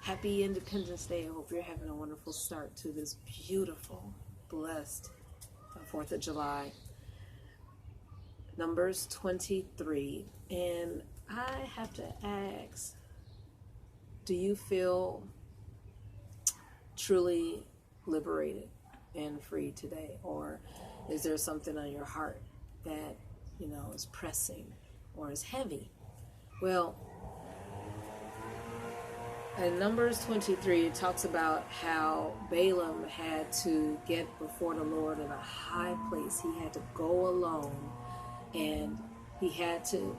Happy Independence Day. I hope you're having a wonderful start to this beautiful, blessed 4th of July. Numbers 23. And I have to ask, do you feel truly liberated and free today? Or is there something on your heart that, is pressing or is heavy? Well, in Numbers 23, it talks about how Balaam had to get before the Lord in a high place. He had to go alone, and he had to,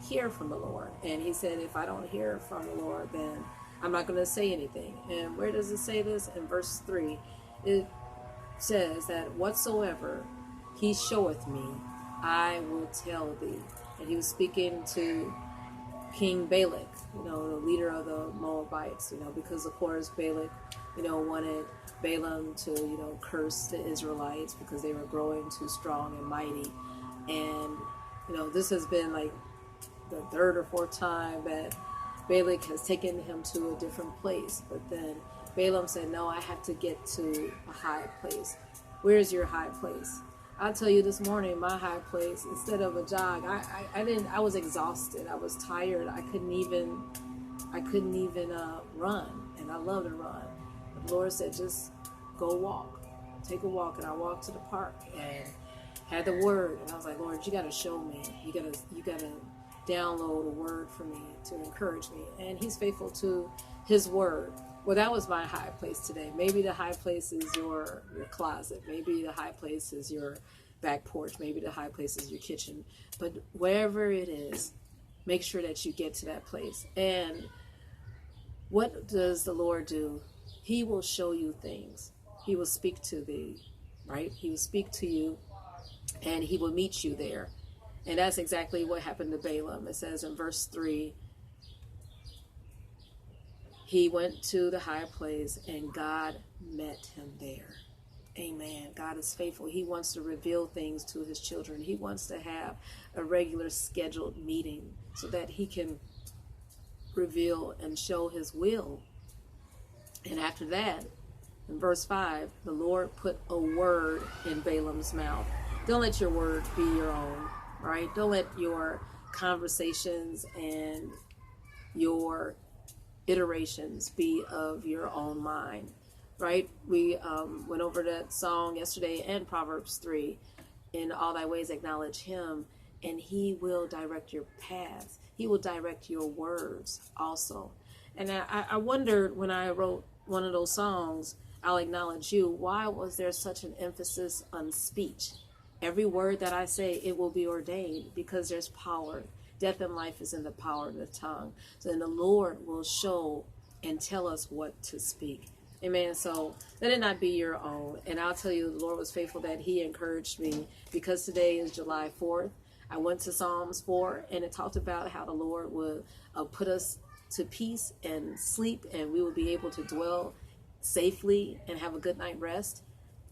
hear from the Lord. And he said, if I don't hear from the Lord, then I'm not going to say anything. And where does it say this? In verse 3, it says that whatsoever he showeth me, I will tell thee. And he was speaking to King Balak, the leader of the Moabites, because of course Balak, wanted Balaam to, curse the Israelites because they were growing too strong and mighty. And, this has been like the third or fourth time that Balak has taken him to a different place. But then Balaam said, no, I have to get to a high place. Where's your high place? I'll tell you this morning, my high place, instead of a jog, I was exhausted. I was tired. I couldn't even run. And I love to run. But the Lord said, just go walk. Take a walk. And I walked to the park and had the word. And I was like, Lord, you got to show me. You got to download a word for me to encourage me. And he's faithful to his word. Well, that was my high place today. Maybe the high place is your closet. Maybe the high place is your back porch. Maybe the high place is your kitchen. But wherever it is, make sure that you get to that place. And what does the Lord do? He will show you things. He will speak to thee, right? He will speak to you, and he will meet you there. And that's exactly what happened to Balaam. It says in verse 3, he went to the high place and God met him there. Amen. God is faithful. He wants to reveal things to his children. He wants to have a regular scheduled meeting so that he can reveal and show his will. And after that, in verse 5, the Lord put a word in Balaam's mouth. Don't let your word be your own, right? Don't let your conversations and your iterations be of your own mind, right? We went over that song yesterday and Proverbs 3. In all thy ways acknowledge him, and he will direct your paths. He will direct your words also. And I wondered when I wrote one of those songs, I'll acknowledge you, why was there such an emphasis on speech? Every word that I say, it will be ordained, because there's power. Death and life is in the power of the tongue. So then the Lord will show and tell us what to speak. Amen. So let it not be your own. And I'll tell you, the Lord was faithful that he encouraged me, because today is July 4th. I went to Psalms 4, and it talked about how the Lord would put us to peace and sleep, and we will be able to dwell safely and have a good night rest.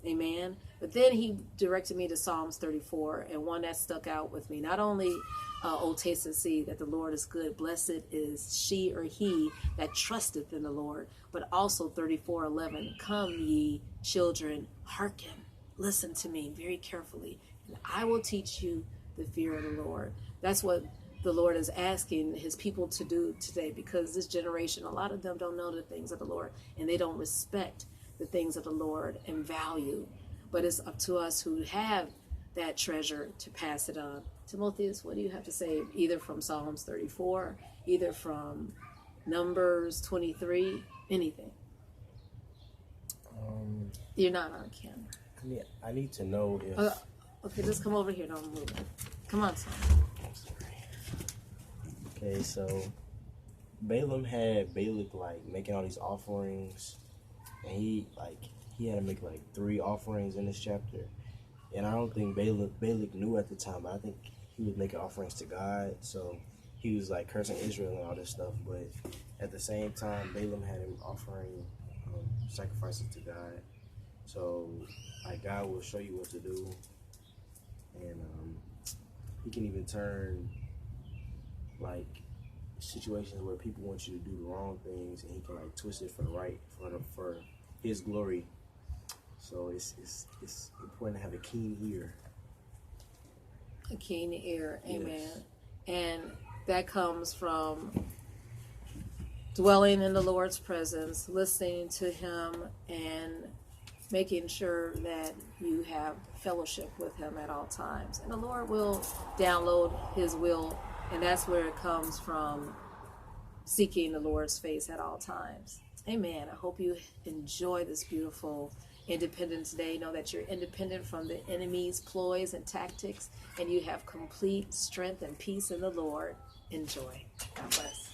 Amen. But then he directed me to Psalms 34, and one that stuck out with me. Not only, oh, taste and see that the Lord is good. Blessed is she or he that trusteth in the Lord. But also 34:11. Come ye children, hearken, listen to me very carefully, and I will teach you the fear of the Lord. That's what the Lord is asking his people to do today, because this generation, a lot of them don't know the things of the Lord, and they don't respect the things of the Lord and value. But it's up to us who have that treasure to pass it on. Timotheus, what do you have to say? Either from Psalms 34, either from Numbers 23, anything. You're not on camera. I need to know if... Okay, just come over here. Don't move. Come on, son. Okay, so Balaam had Balak making all these offerings, and he had to make 3 offerings in this chapter. And I don't think Balak knew at the time, but I think he was making offerings to God. So he was cursing Israel and all this stuff. But at the same time, Balaam had him offering sacrifices to God. So God will show you what to do, and he can even turn situations where people want you to do the wrong things, and he can like twist it for the right, for his glory. So it's important to have a keen ear. A keen ear, amen. Yes. And that comes from dwelling in the Lord's presence, listening to him, and making sure that you have fellowship with him at all times. And the Lord will download his will, and that's where it comes from, seeking the Lord's face at all times. Amen. I hope you enjoy this beautiful Independence Day. Know that you're independent from the enemy's ploys and tactics, and you have complete strength and peace in the Lord. Enjoy. God bless.